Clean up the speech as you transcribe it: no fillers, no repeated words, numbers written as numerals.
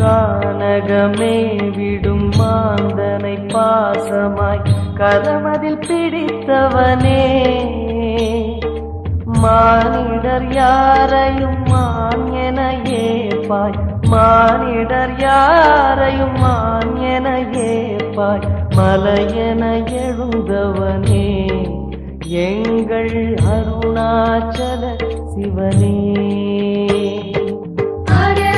கானகமே விடும் மாந்தனை பாசமாய் கரமதில் பிடித்தவனே மானிடர் யாரையும் மான் என ஏப்பாய் மானிடர் யாரையும் மான் என ஏப்பாய் மலையென எழுந்தவனே எங்கள் அருணாச்சல சிவனே.